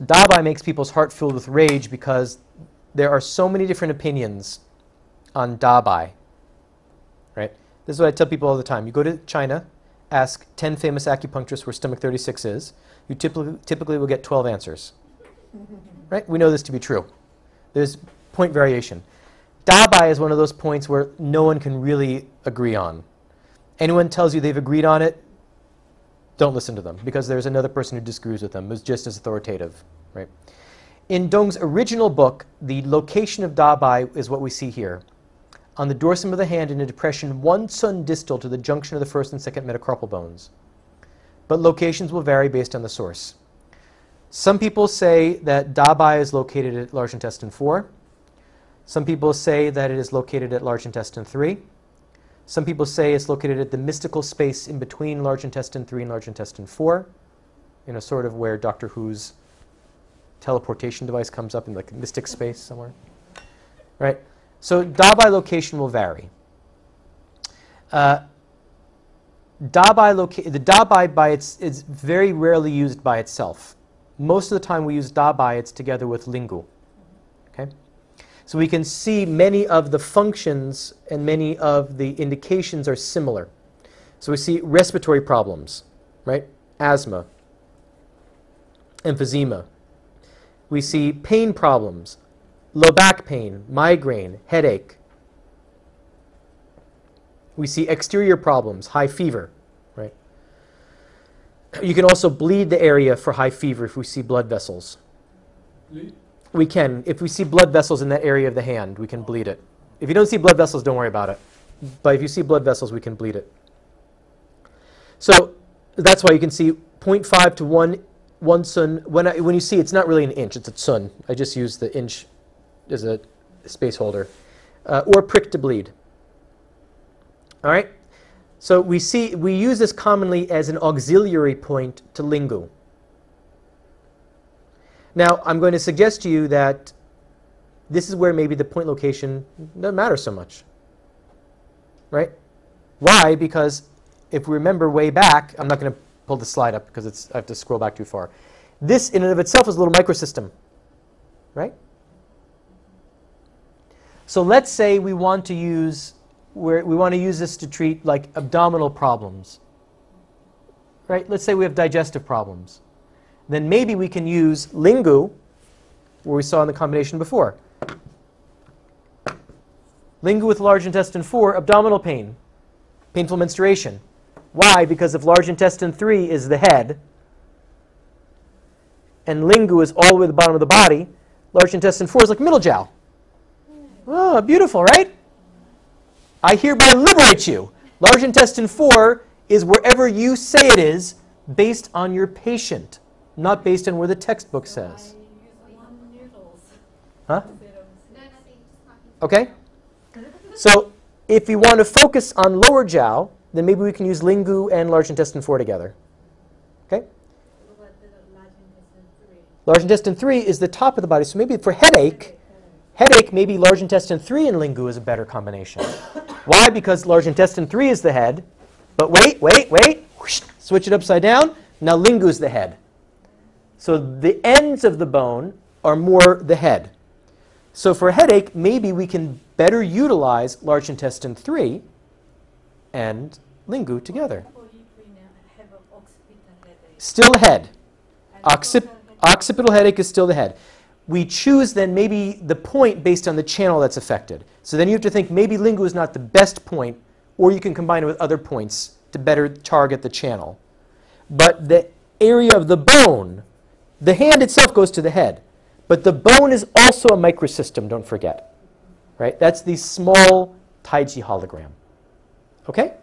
Dabai makes people's heart filled with rage because there are so many different opinions on Dabai. Right? This is what I tell people all the time. You go to China, ask 10 famous acupuncturists where stomach 36 is. You typically will get 12 answers. Right? We know this to be true. There's point variation. Dabai is one of those points where no one can really agree on. Anyone tells you they've agreed on it, don't listen to them, because there's another person who disagrees with them who's just as authoritative. Right? In Tung's original book, the location of Dabai is what we see here. On the dorsum of the hand in a depression 1 cun distal to the junction of the first and second metacarpal bones. But locations will vary based on the source. Some people say that Dabai is located at large intestine 4. Some people say that it is located at large intestine 3. Some people say it's located at the mystical space in between large intestine 3 and large intestine 4, in a sort of where Doctor Who's teleportation device comes up in like mystic space somewhere. Right? So Dabai location will vary. The Dabai is very rarely used by itself. Most of the time we use Dabai, it's together with Lingu. Okay? So we can see many of the functions and many of the indications are similar. So we see respiratory problems, right? Asthma, emphysema. We see pain problems, low back pain, migraine, headache. We see exterior problems, high fever, right? You can also bleed the area for high fever if we see blood vessels. Bleed? We can. If we see blood vessels in that area of the hand, we can bleed it. If you don't see blood vessels, don't worry about it. But if you see blood vessels, we can bleed it. So that's why you can see 0.5 to 1 cun. When you see, it's not really an inch, it's a cun. I just use the inch as a space holder. Or prick to bleed. All right? So we use this commonly as an auxiliary point to Lingu. Now, I'm going to suggest to you that this is where maybe the point location doesn't matter so much. Right? Why? Because if we remember way back, I'm not going to pull the slide up because I have to scroll back too far. This in and of itself is a little microsystem. Right? So let's say we want to use this to treat like abdominal problems. Right? Let's say we have digestive problems. Then maybe we can use Lingu, where we saw in the combination before. Lingu with large intestine 4, abdominal pain, painful menstruation. Why? Because if large intestine 3 is the head, and Lingu is all the way at the bottom of the body, large intestine 4 is like middle jowl. Oh, beautiful, right? I hereby liberate you. Large intestine 4 is wherever you say it is, based on your patient. Not based on where the textbook says. Huh? Okay? So if you want to focus on lower jowl, then maybe we can use Lingu and large intestine 4 together. Okay? Large intestine 3 is the top of the body. So maybe for headache, maybe large intestine 3 and Lingu is a better combination. Why? Because large intestine 3 is the head. But wait. Whoosh, switch it upside down. Now Lingu is the head. So the ends of the bone are more the head. So for a headache, maybe we can better utilize large intestine 3 and Lingu together. Still the head. Occipital headache is still the head. We choose then maybe the point based on the channel that's affected. So then you have to think maybe Lingu is not the best point, or you can combine it with other points to better target the channel. But the area of the bone, the hand itself goes to the head, but the bone is also a microsystem, don't forget. Right? That's the small Tai Chi hologram. Okay?